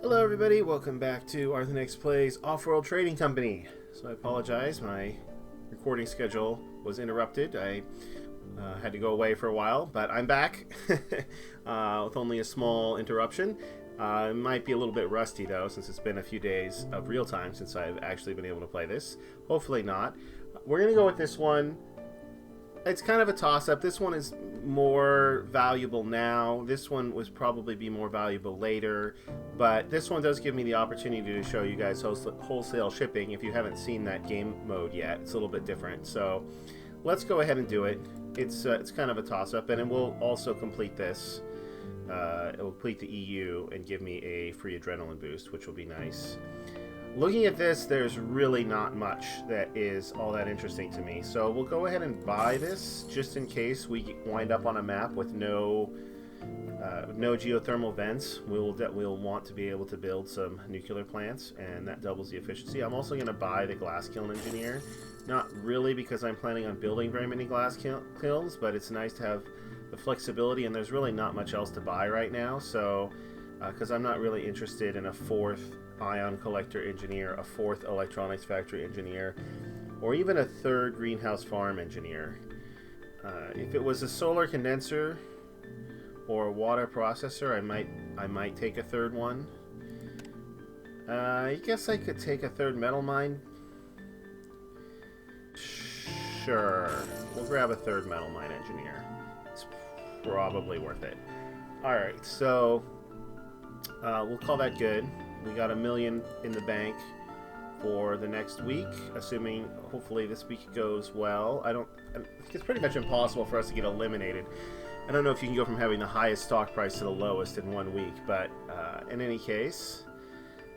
Hello everybody, welcome back to Arthenex Plays Offworld Trading Company. So I apologize, my recording schedule was interrupted. I had to go away for a while, but I'm back with only a small interruption. It might be a little bit rusty though, since it's been a few days of real time since I've actually been able to play this. Hopefully not. We're going to go with this one. It's kind of a toss-up. This one is more valuable now. This one would probably be more valuable later. But this one does give me the opportunity to show you guys wholesale shipping if you haven't seen that game mode yet. It's a little bit different. So let's go ahead and do it. It's kind of a toss-up, and it will also complete this. It will complete the EU and give me a free adrenaline boost, which will be nice. Looking at this, there's really not much that is all that interesting to me. So we'll go ahead and buy this just in case we wind up on a map with no geothermal vents. We'll want to be able to build some nuclear plants, and that doubles the efficiency. I'm also going to buy the glass kiln engineer. Not really because I'm planning on building very many glass kilns, but it's nice to have the flexibility, and there's really not much else to buy right now. So, because I'm not really interested in a fourth ion collector engineer, a fourth electronics factory engineer, or even a third greenhouse farm engineer. If it was a solar condenser or a water processor, I might take a third one. I guess I could take a third metal mine. Sure, we'll grab a third metal mine engineer. It's probably worth it. Alright, so we'll call that good. We got $1 million in the bank for the next week, assuming hopefully this week goes well. I think it's pretty much impossible for us to get eliminated. I don't know if you can go from having the highest stock price to the lowest in 1 week, but in any case,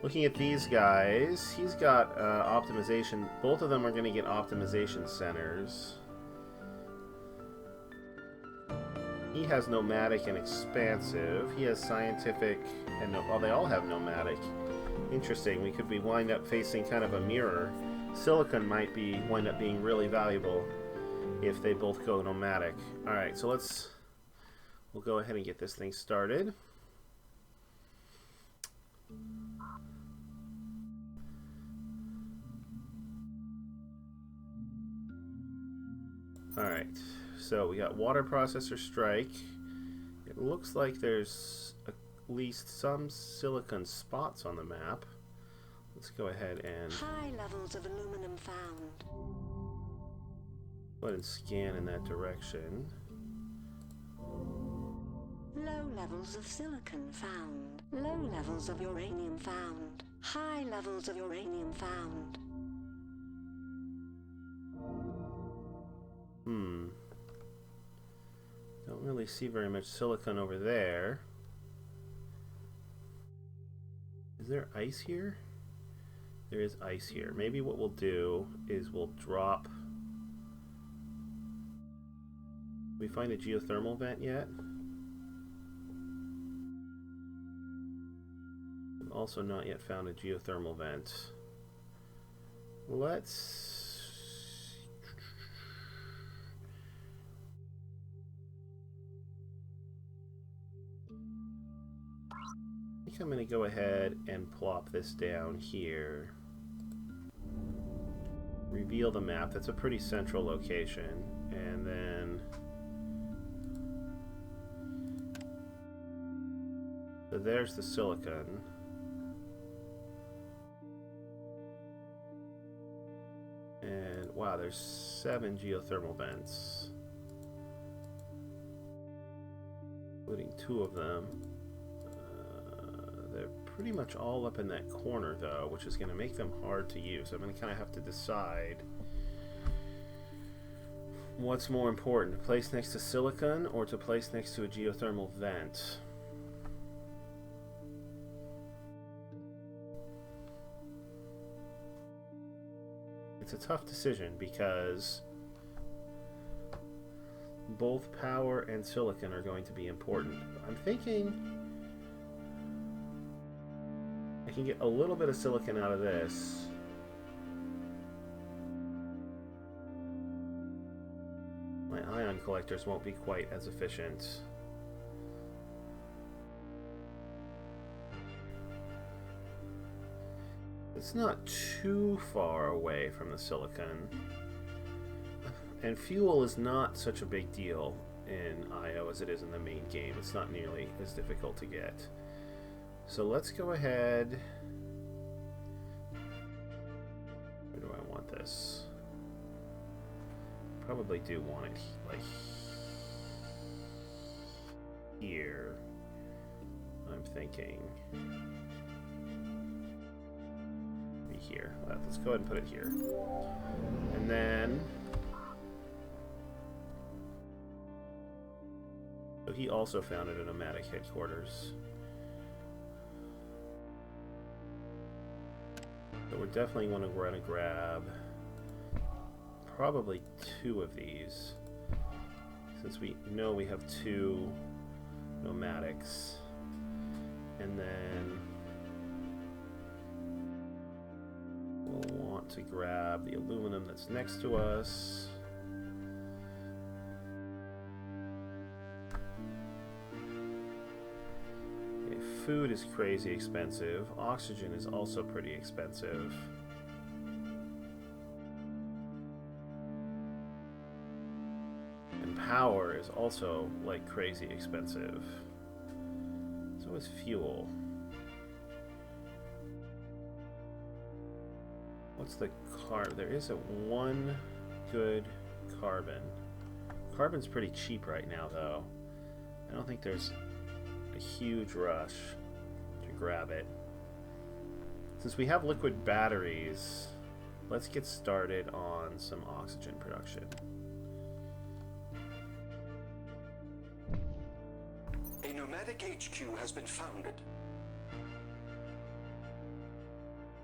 looking at these guys, he's got optimization. Both of them are going to get optimization centers. He has nomadic and expansive. He has scientific and they all have nomadic. Interesting. We could wind up facing kind of a mirror. Silicon might wind up being really valuable if they both go nomadic. All right, so we'll go ahead and get this thing started. All right. So we got water processor strike. It looks like there's at least some silicon spots on the map. Let's go ahead and high levels of aluminum found. Go ahead and scan in that direction. Low levels of silicon found. Low levels of uranium found. High levels of uranium found. Don't really see very much silicon over there. Is there ice here? There is ice here. Maybe what we'll do is we'll drop... We find a geothermal vent yet? We've also not yet found a geothermal vent. Let's... I think I'm going to go ahead and plop this down here. Reveal the map. That's a pretty central location. And then... So there's the silicon. And wow, there's 7 geothermal vents. Including 2 of them. They're pretty much all up in that corner, though, which is going to make them hard to use. I'm going to kind of have to decide what's more important, to place next to silicon or to place next to a geothermal vent. It's a tough decision because both power and silicon are going to be important. I'm thinking I can get a little bit of silicon out of this. My ion collectors won't be quite as efficient. It's not too far away from the silicon. And fuel is not such a big deal in IO as it is in the main game. It's not nearly as difficult to get. So let's go ahead. Where do I want this? Probably do want it like here. I'm thinking maybe here. Let's go ahead and put it here. And then so he also founded a nomadic headquarters. So we're definitely going to run a grab probably 2 of these, since we know we have 2 nomadics. And then we'll want to grab the aluminum that's next to us. Okay, food is crazy expensive. Oxygen is also pretty expensive. And power is also like crazy expensive. So is fuel. What's the carb? There is one good carbon. Carbon's pretty cheap right now, though. I don't think there's a huge rush to grab it. Since we have liquid batteries, let's get started on some oxygen production. A nomadic HQ has been founded.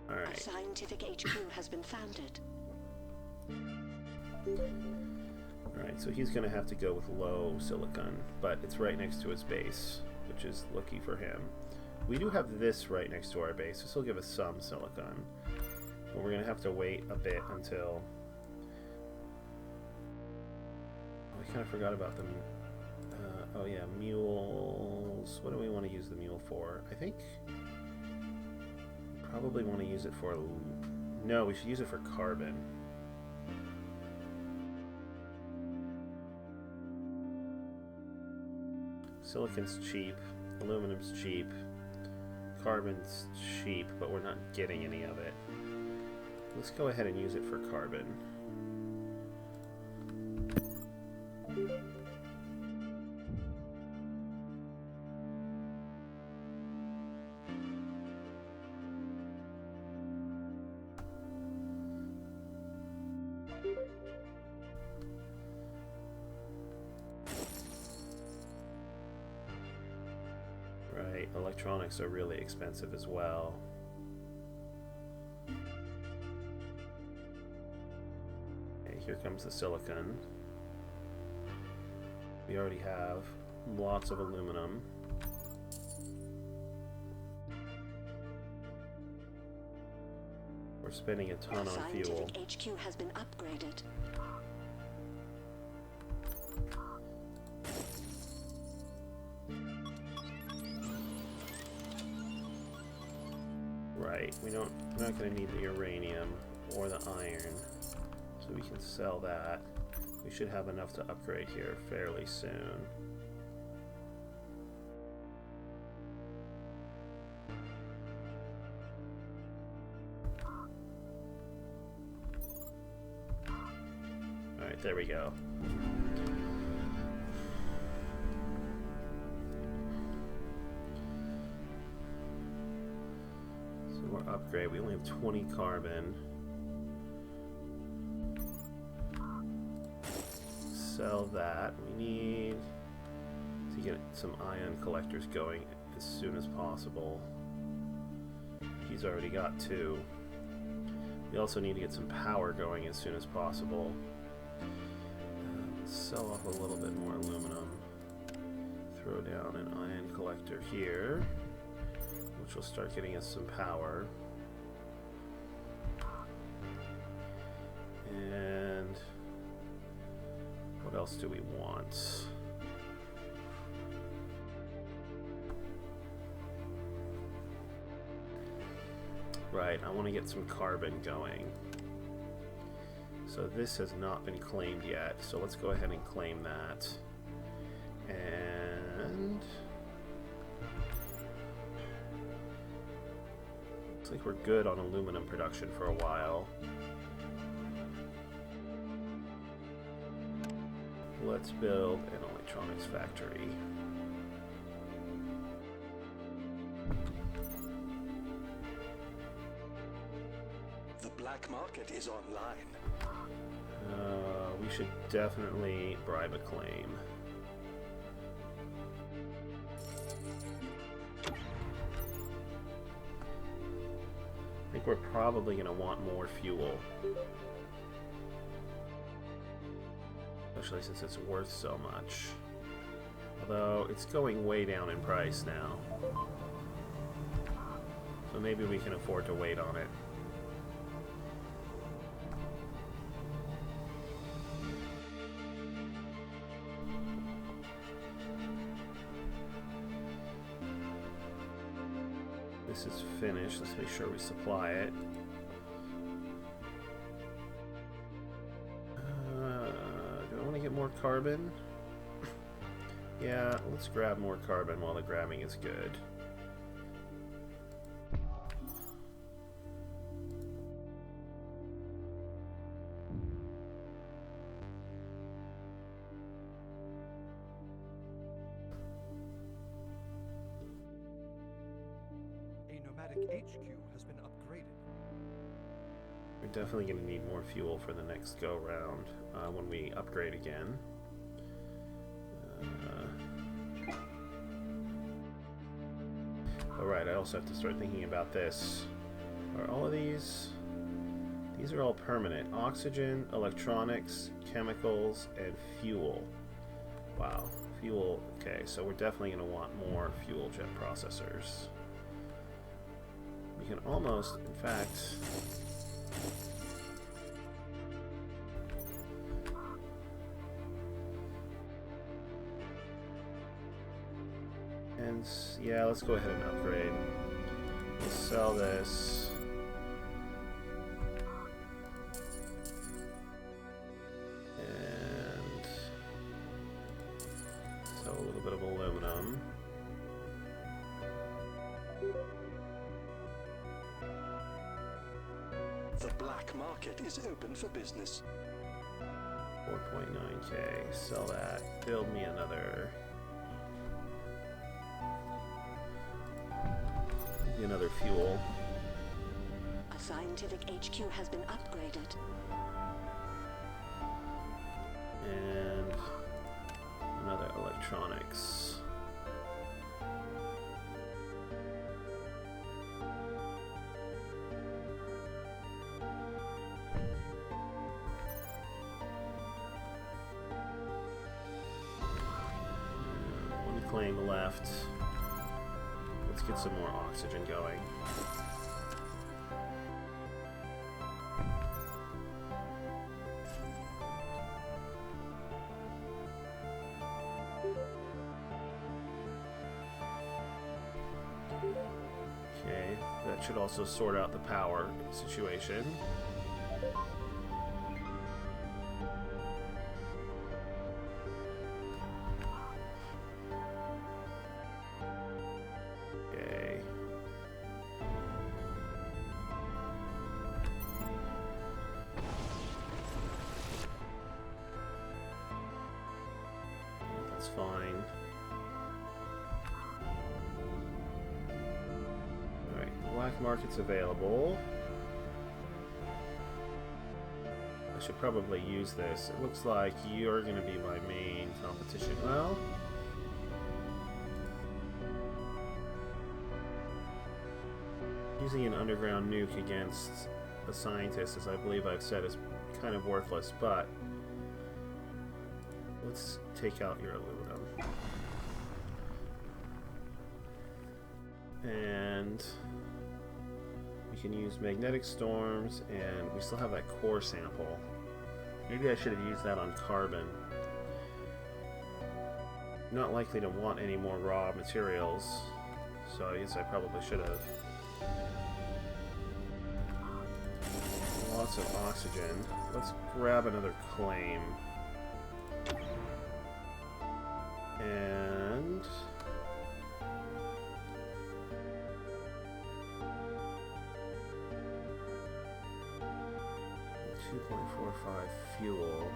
A Alright. scientific HQ has been founded. Alright, so he's going to have to go with low silicon, but it's right next to his base, which is lucky for him. We do have this right next to our base. This will give us some silicon, but we're going to have to wait a bit until... Oh, I kind of forgot about them. Oh yeah, mules. What do we want to use the mule for? I think probably want to use it for... No, we should use it for carbon. Silicon's cheap, aluminum's cheap, carbon's cheap, but we're not getting any of it. Let's go ahead and use it for carbon. Right, electronics are really expensive as well. Okay, here comes the silicon. We already have lots of aluminum. We're spending a ton on fuel. Scientific HQ has been upgraded. Right, we're not going to need the uranium or the iron, so we can sell that. We should have enough to upgrade here fairly soon. Alright, there we go. More upgrade. We only have 20 carbon. Sell that. We need to get some ion collectors going as soon as possible. He's already got 2. We also need to get some power going as soon as possible. Sell off a little bit more aluminum. Throw down an ion collector here, which will start getting us some power. And what else do we want? Right, I want to get some carbon going. So this has not been claimed yet, so let's go ahead and claim that. And looks like we're good on aluminum production for a while. Let's build an electronics factory. The black market is online. We should definitely bribe a claim. I think we're probably going to want more fuel. Especially since it's worth so much. Although, it's going way down in price now. So maybe we can afford to wait on it. This is finished. Let's make sure we supply it. Do I want to get more carbon? Yeah, let's grab more carbon while the grabbing is good. HQ has been upgraded. We're definitely going to need more fuel for the next go round when we upgrade again. Alright, I also have to start thinking about this. Are all of these... These are all permanent. Oxygen, electronics, chemicals, and fuel. Wow. Fuel... Okay, so we're definitely going to want more fuel jet processors. We can almost, in fact... And, yeah, let's go ahead and upgrade. We'll sell this. And... sell a little bit of aluminum. The black market is open for business. 4.9k. Sell that. Build me another. Another fuel. A scientific HQ has been upgraded. And another electronics. One claim left. Let's get some more oxygen going. Okay, that should also sort out the power situation. Fine. Alright, black market's available. I should probably use this. It looks like you're going to be my main competition. Well, using an underground nuke against a scientist, as I believe I've said, is kind of worthless, but let's take out your aluminum. And we can use magnetic storms, and we still have that core sample. Maybe I should have used that on carbon. Not likely to want any more raw materials, so I guess I probably should have. lots of oxygen. Let's grab another claim. And... 2.45 fuel.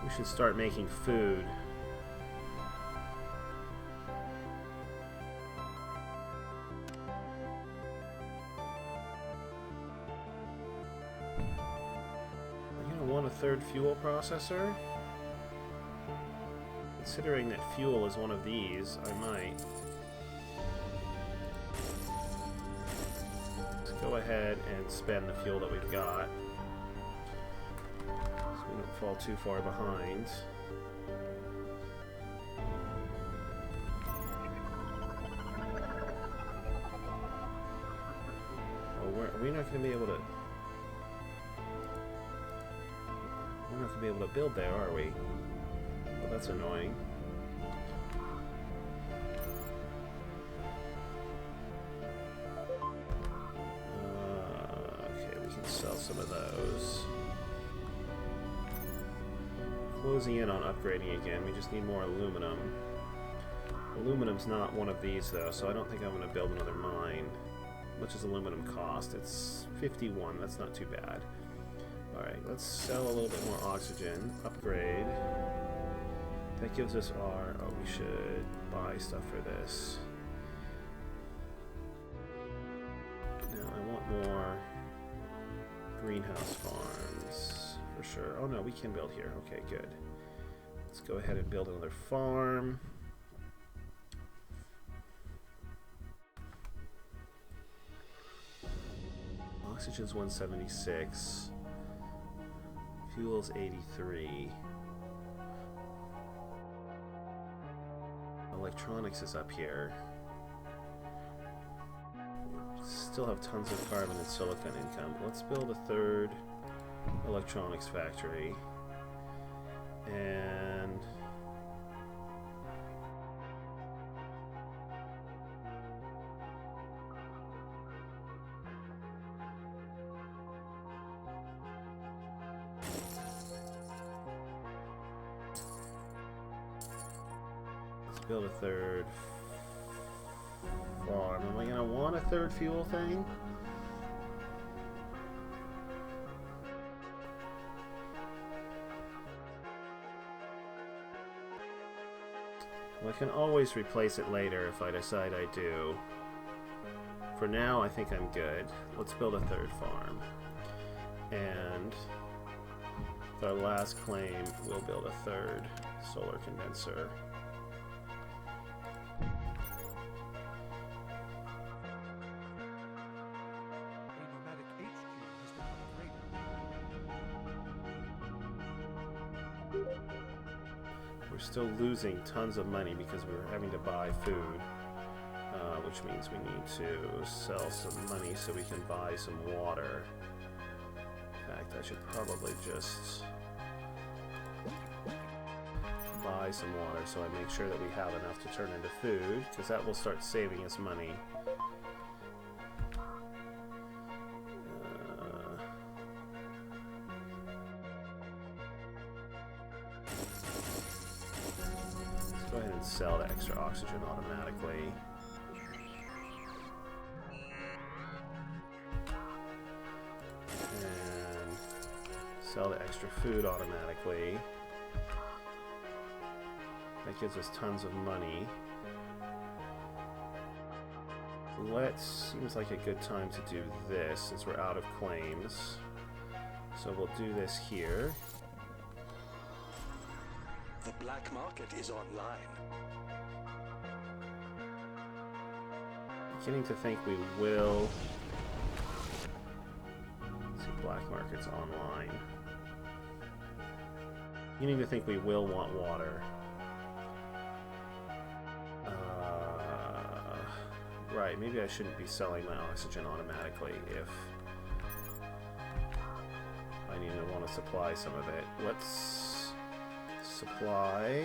We should start making food. I'm gonna want a third fuel processor. Considering that fuel is one of these, I might. Go ahead and spend the fuel that we've got so we don't fall too far behind. Oh, are we not going to be able to... We're not going to be able to build there, are we? Well, that's annoying. Sell some of those. Closing in on upgrading again. We just need more aluminum. Aluminum's not one of these though, so I don't think I'm going to build another mine. How much does aluminum cost? It's 51. That's not too bad. Alright, let's sell a little bit more oxygen. Upgrade. That gives us our... Oh, we should buy stuff for this. Now I want more... greenhouse farms for sure. Oh no, we can build here. Okay, good. Let's go ahead and build another farm. Oxygen's 176. Fuel's 83. Electronics is up here. Still have tons of carbon and silicon income. Let's build a third electronics factory. And let's build a third farm. Am I going to want a third fuel thing? Well, I can always replace it later if I decide I do. For now, I think I'm good. Let's build a third farm. And with our last claim, we'll build a third solar condenser. We're still losing tons of money because we were having to buy food, which means we need to sell some money so we can buy some water. In fact, I should probably just buy some water so I make sure that we have enough to turn into food, because that will start saving us money. Go ahead and sell the extra oxygen automatically. And sell the extra food automatically. That gives us tons of money. Seems like a good time to do this since we're out of claims. So we'll do this here. The black market is online. Beginning to think we will. Let's see, black market's online. Beginning to think we will want water. Right, maybe I shouldn't be selling my oxygen automatically if I need to want to supply some of it. Let's supply.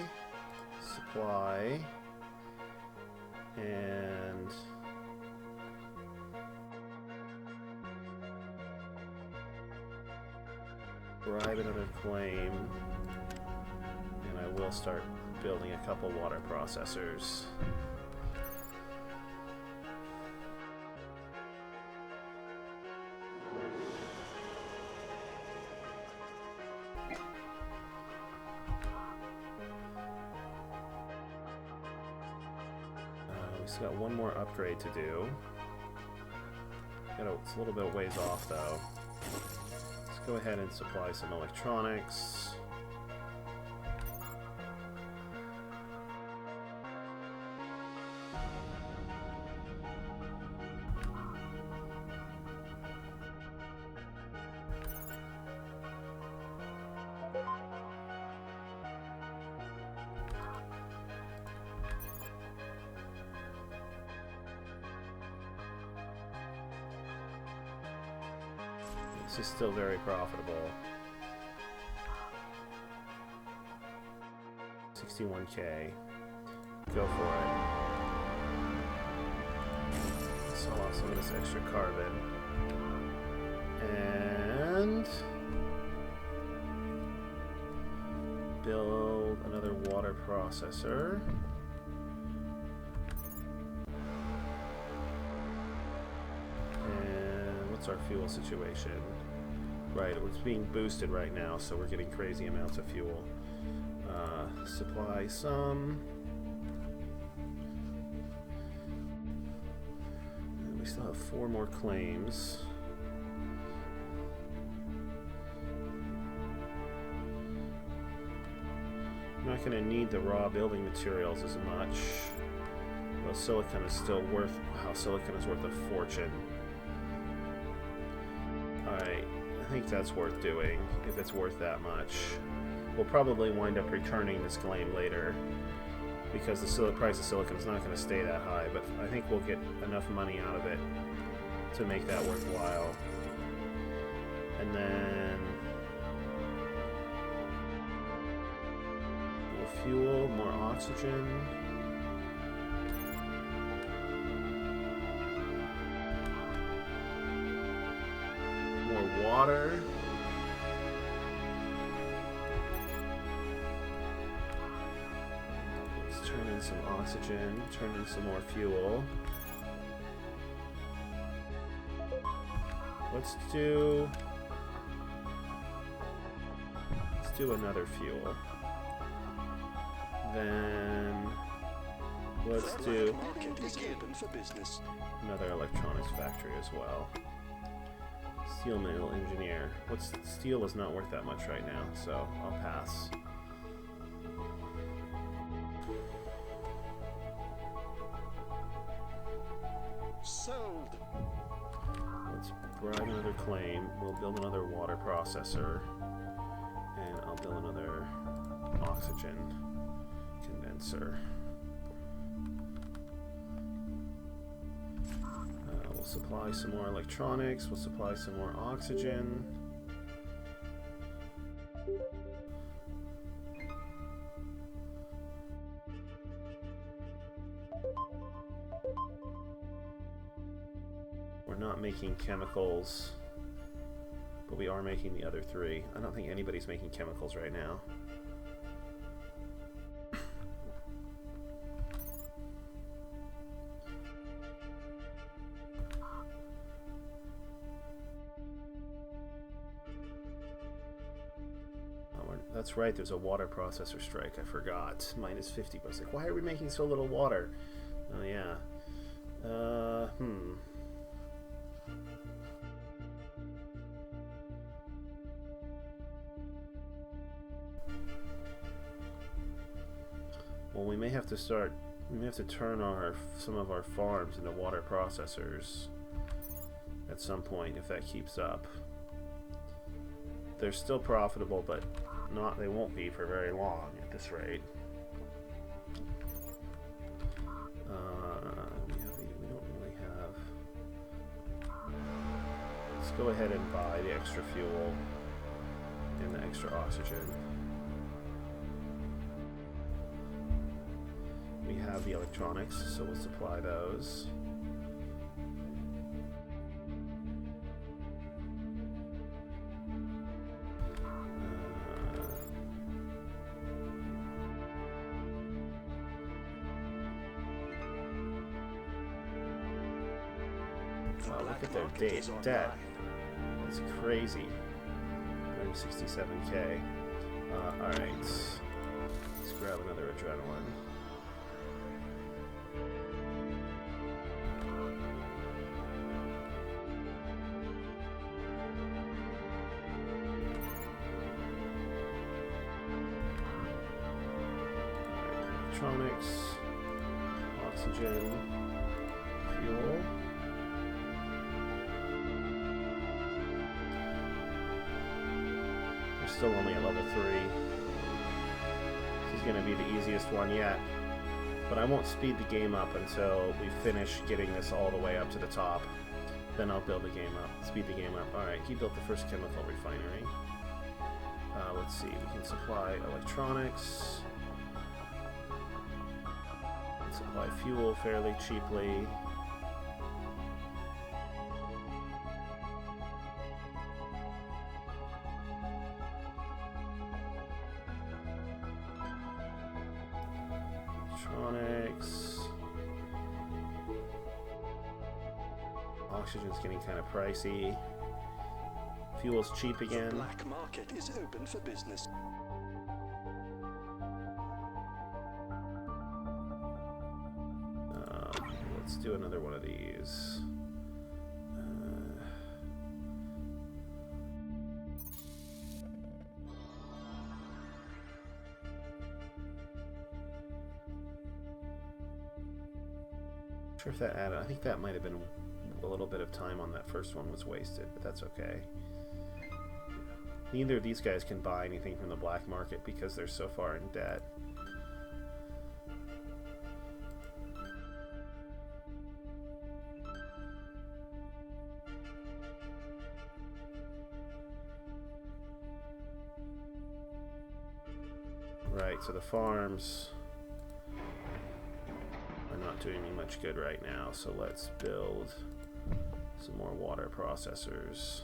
And bribe another claim, and I will start building a couple water processors. We still got one more upgrade to do. It's a little bit of ways off though. Let's go ahead and supply some electronics. This is still very profitable. 61K. Go for it. Sell off some of this extra carbon. And build another water processor. And what's our fuel situation? Right, it's being boosted right now, so we're getting crazy amounts of fuel. Supply some. And we still have 4 more claims. I'm not going to need the raw building materials as much. Well, silicon is still worth... Wow, silicon is worth a fortune. Alright, I think that's worth doing, if it's worth that much. We'll probably wind up returning this claim later, because the price of silicon is not going to stay that high, but I think we'll get enough money out of it to make that worthwhile. And then more fuel, more oxygen. More water. Let's turn in some oxygen, turn in some more fuel. Let's do another fuel. Then let's do another electronics factory as well. Steel mill engineer. Steel is not worth that much right now, so I'll pass. Sold. Let's bribe another claim. We'll build another water processor, and I'll build another oxygen condenser. We'll supply some more electronics. We'll supply some more oxygen. We're not making chemicals, but we are making the other 3. I don't think anybody's making chemicals right now. That's right, there's a water processor strike. I forgot. Minus 50. But I was like, why are we making so little water? Oh, yeah. Well, we may have to turn some of our farms into water processors at some point if that keeps up. They're still profitable, but they won't be for very long at this rate. We don't really have... Let's go ahead and buy the extra fuel and the extra oxygen. We have have the electronics, so we'll supply those. Wow, look at their debt. It's crazy. 167k. Alright. Let's grab another adrenaline. Electronics, oxygen, fuel. We're still only at level 3. This is going to be the easiest one yet. But I won't speed the game up until we finish getting this all the way up to the top. Then I'll build the game up, speed the game up. Alright, he built the first chemical refinery. Let's see, we can supply electronics. Supply fuel fairly cheaply. Electronics. Oxygen's getting kind of pricey. Fuel's cheap again. The black market is open for business. Let's do another one of these. Not sure if that added. I think that might have been a little bit of time on that first one was wasted, but that's okay. Neither of these guys can buy anything from the black market because they're so far in debt. Right, so the farms are not doing me much good right now, so let's build some more water processors.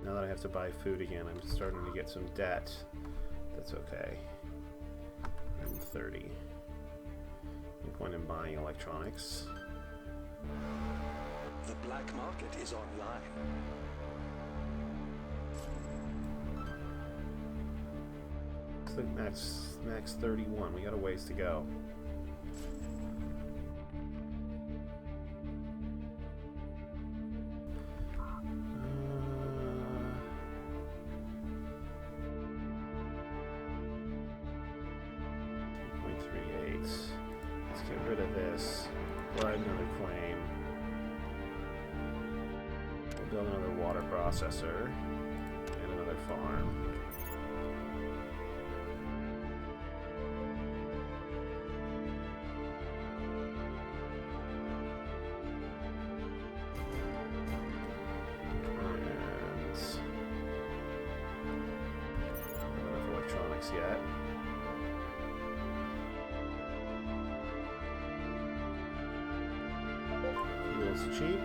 Now that I have to buy food again, I'm starting to get some debt. That's okay. I'm 30. No point in buying electronics. The black market is online. Max 31. We got a ways to go. Let's get rid of this. Buy another claim. We'll build another water processor and another farm. Yet. Fuel's cheap.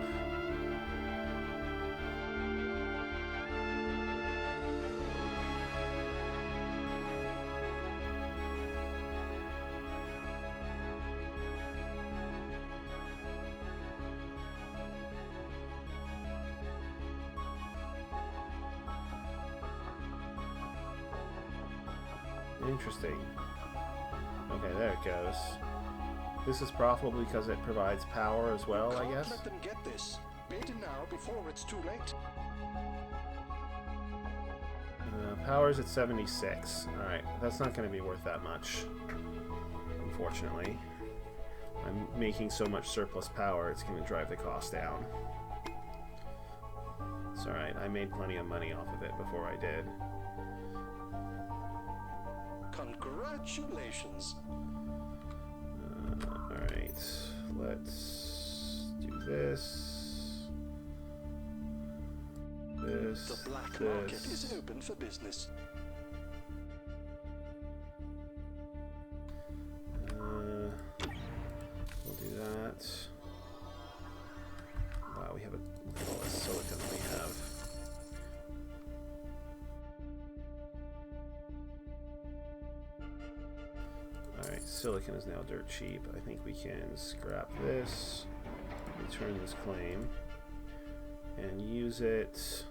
Interesting. Okay, there it goes. This is profitable because it provides power as well, I guess. Let them get this. Bid now before it's too late. Power's at 76. Alright, that's not going to be worth that much, unfortunately. I'm making so much surplus power, it's going to drive the cost down. It's alright, I made plenty of money off of it before I did. Congratulations. Alright, let's do this. This. The black this. market is open for business. We'll do that. Wow, we have look at all this silicon we have. Alright, silicon is now dirt cheap. I think we can scrap this, return this claim, and use it.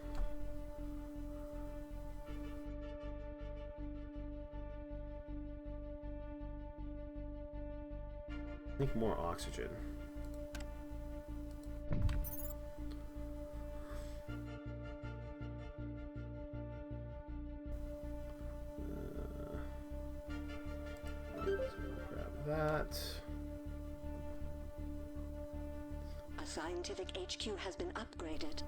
I think more oxygen. Grab that. A scientific HQ has been upgraded.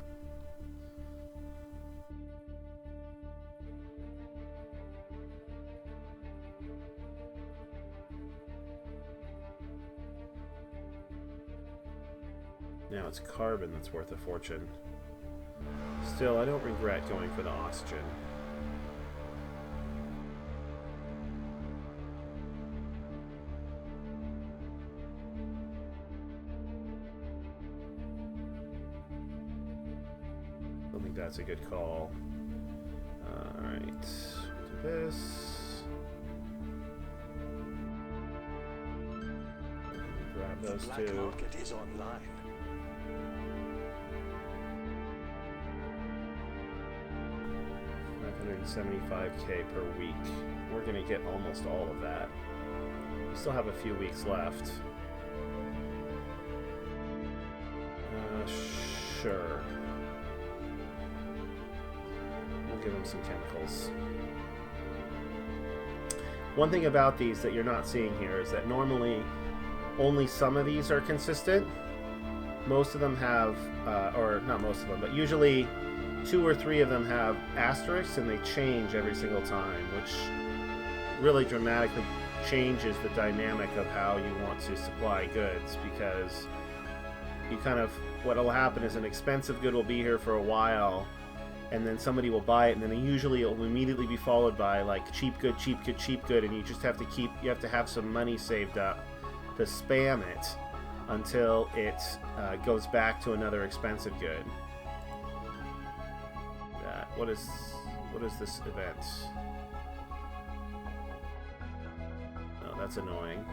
Now it's carbon that's worth a fortune. Still, I don't regret going for the oxygen. I think that's a good call. Alright, do this. Grab those The black two. market is online. $575K per week. We're gonna get almost all of that. We still have a few weeks left. Sure. We'll give them some chemicals. One thing about these that you're not seeing here is that normally only some of these are consistent. Most of them have, or not most of them, but usually 2 or 3 of them have asterisks and they change every single time, which really dramatically changes the dynamic of how you want to supply goods, because you kind of, what will happen is an expensive good will be here for a while, and then somebody will buy it, and then usually it will immediately be followed by like cheap good, cheap good, cheap good, and you just have to you have to have some money saved up to spam it until it goes back to another expensive good. What is this event? Oh, that's annoying.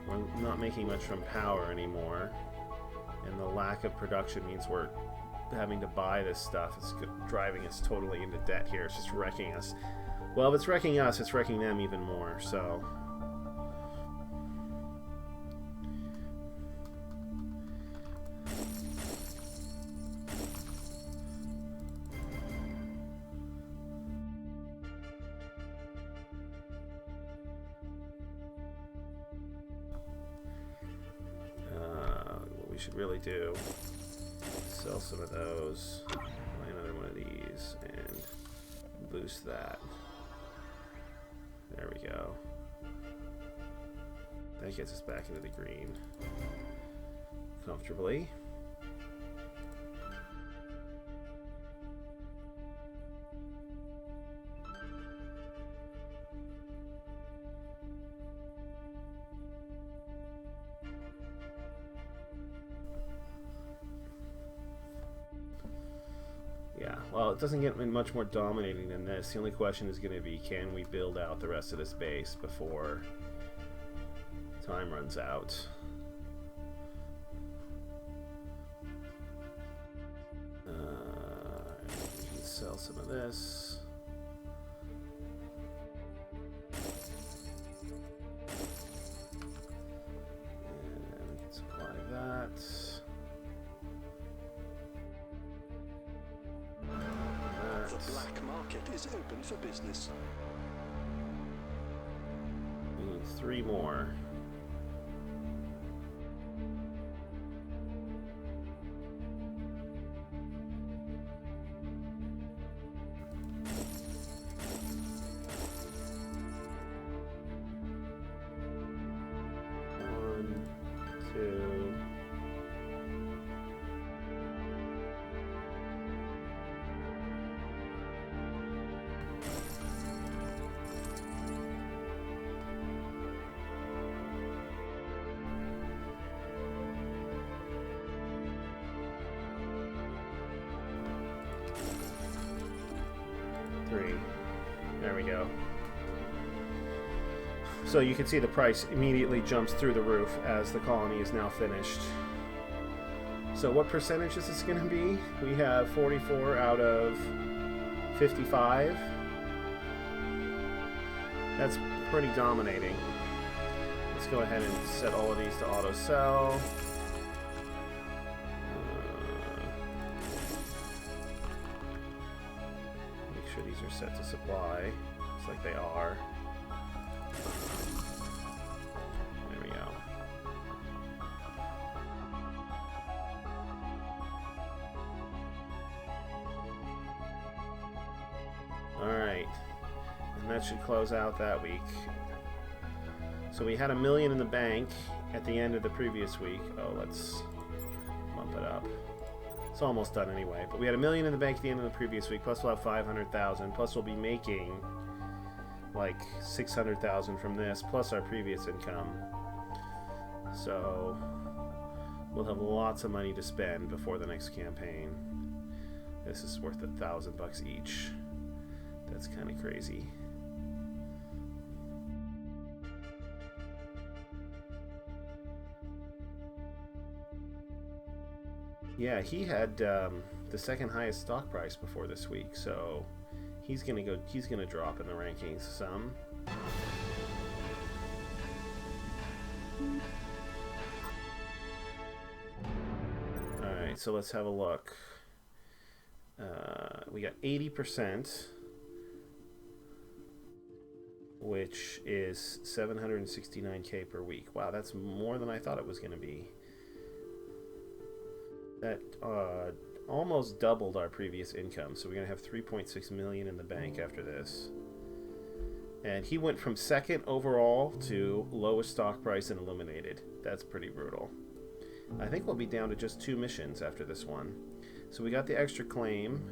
We're not making much from power anymore, and the lack of production means we're having to buy this stuff. It's driving us totally into debt here. It's just wrecking us. Well, if it's wrecking us, it's wrecking them even more, so... what we should really do, sell some of those, buy another one of these, and boost that. There we go. That gets us back into the green comfortably. Yeah, well, it doesn't get much more dominating than this. The only question is going to be, can we build out the rest of this base before time runs out? We can sell some of this. And we can supply that. The black market is open for business. We need 3 more. 3. There we go. So you can see the price immediately jumps through the roof as the colony is now finished. So what percentage is this going to be? We have 44 out of 55. That's pretty dominating. Let's go ahead and set all of these to auto sell. Make sure these are set to supply. Looks like they are. There we go. Alright. And that should close out that week. So we had $1 million in the bank at the end of the previous week. Oh, let's bump it up. It's almost done anyway. But we had $1 million in the bank at the end of the previous week. Plus we'll have 500,000. Plus we'll be making like 600,000 from this. Plus our previous income. So we'll have lots of money to spend before the next campaign. This is worth $1,000 each. That's kind of crazy. Yeah, he had the second highest stock price before this week, so he's gonna drop in the rankings some. Alright, so let's have a look. We got 80%, which is 769k per week. Wow, that's more than I thought it was going to be. That almost doubled our previous income, so we're going to have 3.6 million in the bank after this. And he went from second overall to lowest stock price and eliminated. That's pretty brutal. I think we'll be down to just 2 missions after this one. So we got the extra claim.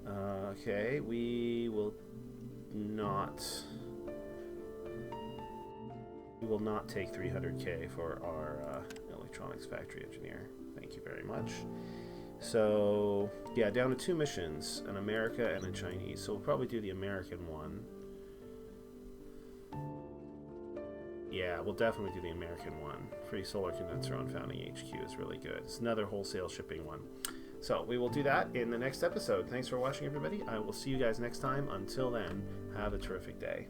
Okay, we will not take 300k for our electronics factory engineer. Thank you very much. So yeah, down to 2 missions, an America and a Chinese. So we'll probably do the American one. Yeah, we'll definitely do the American one. Free solar condenser on Founding HQ is really good. It's another wholesale shipping one. So we will do that in the next episode. Thanks for watching, everybody. I will see you guys next time. Until then, have a terrific day.